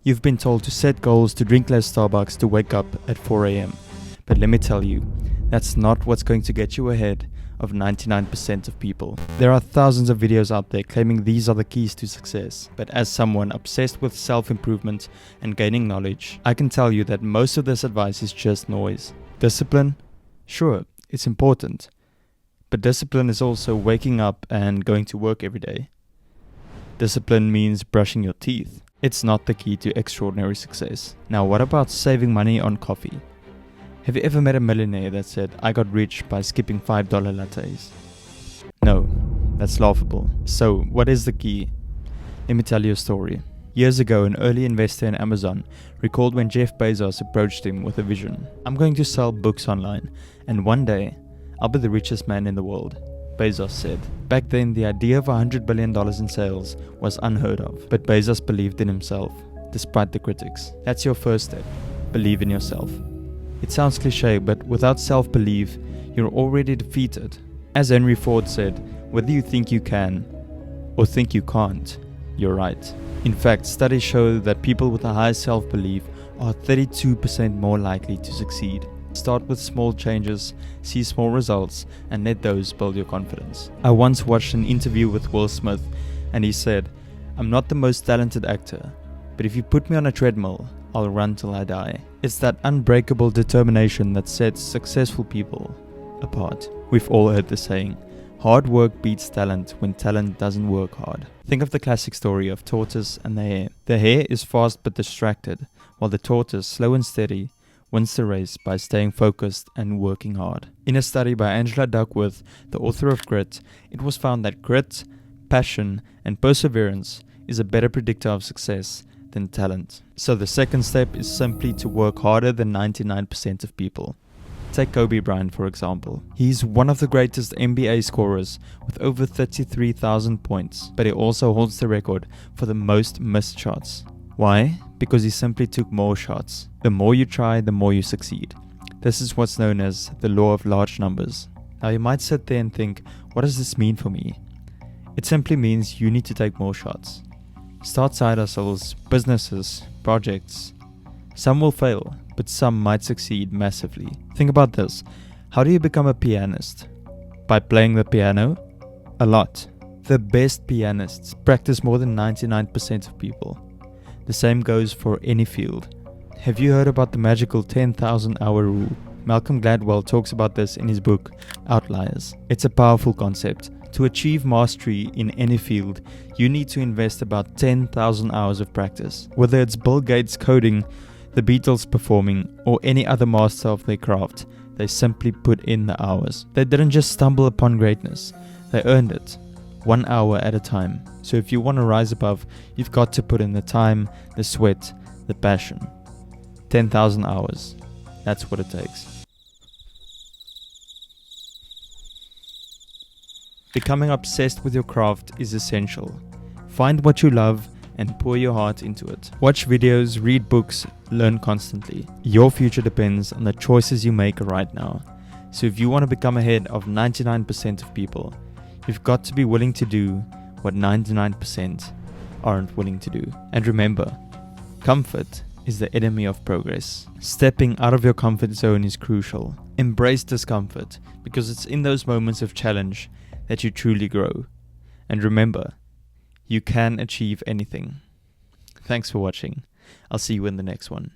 You've been told to set goals to drink less Starbucks, to wake up at 4 a.m. But let me tell you, that's not what's going to get you ahead of 99% of people. There are thousands of videos out there claiming these are the keys to success. But as someone obsessed with self-improvement and gaining knowledge, I can tell you that most of this advice is just noise. Discipline? Sure, it's important. But discipline is also waking up and going to work every day. Discipline means brushing your teeth. It's not the key to extraordinary success. Now, what about saving money on coffee? Have you ever met a millionaire that said, I got rich by skipping $5 lattes? No, that's laughable. So, what is the key? Let me tell you a story. Years ago, an early investor in Amazon recalled when Jeff Bezos approached him with a vision. I'm going to sell books online, and one day, I'll be the richest man in the world, Bezos said. Back then, the idea of $100 billion in sales was unheard of, but Bezos believed in himself, despite the critics. That's your first step. Believe in yourself. It sounds cliche, but without self-belief, you're already defeated. As Henry Ford said, whether you think you can or think you can't, you're right. In fact, studies show that people with a high self-belief are 32% more likely to succeed. Start with small changes, see small results, and let those build your confidence. I once watched an interview with Will Smith, and he said, I'm not the most talented actor, but if you put me on a treadmill, I'll run till I die. It's that unbreakable determination that sets successful people apart. We've all heard the saying, hard work beats talent when talent doesn't work hard. Think of the classic story of tortoise and the hare. The hare is fast but distracted, while the tortoise, slow and steady, wins the race by staying focused and working hard. In a study by Angela Duckworth, the author of Grit, it was found that grit, passion, and perseverance is a better predictor of success than talent. So the second step is simply to work harder than 99% of people. Take Kobe Bryant for example. He's one of the greatest NBA scorers with over 33,000 points, but he also holds the record for the most missed shots. Why? Because he simply took more shots. The more you try, the more you succeed. This is what's known as the law of large numbers. Now you might sit there and think, what does this mean for me? It simply means you need to take more shots. Start side hustles, businesses, projects. Some will fail, but some might succeed massively. Think about this. How do you become a pianist? By playing the piano? A lot. The best pianists practice more than 99% of people. The same goes for any field. Have you heard about the magical 10,000 hour rule? Malcolm Gladwell talks about this in his book, Outliers. It's a powerful concept. To achieve mastery in any field, you need to invest about 10,000 hours of practice. Whether it's Bill Gates coding, the Beatles performing, or any other master of their craft, they simply put in the hours. They didn't just stumble upon greatness, they earned it, 1 hour at a time. So if you want to rise above, you've got to put in the time, the sweat, the passion. 10,000 hours, that's what it takes. Becoming obsessed with your craft is essential. Find what you love and pour your heart into it. Watch videos, read books, learn constantly. Your future depends on the choices you make right now. So if you want to become ahead of 99% of people, you've got to be willing to do what 99% aren't willing to do. And remember, comfort is the enemy of progress. Stepping out of your comfort zone is crucial. Embrace discomfort, because it's in those moments of challenge that you truly grow. And remember, you can achieve anything. Thanks for watching. I'll see you in the next one.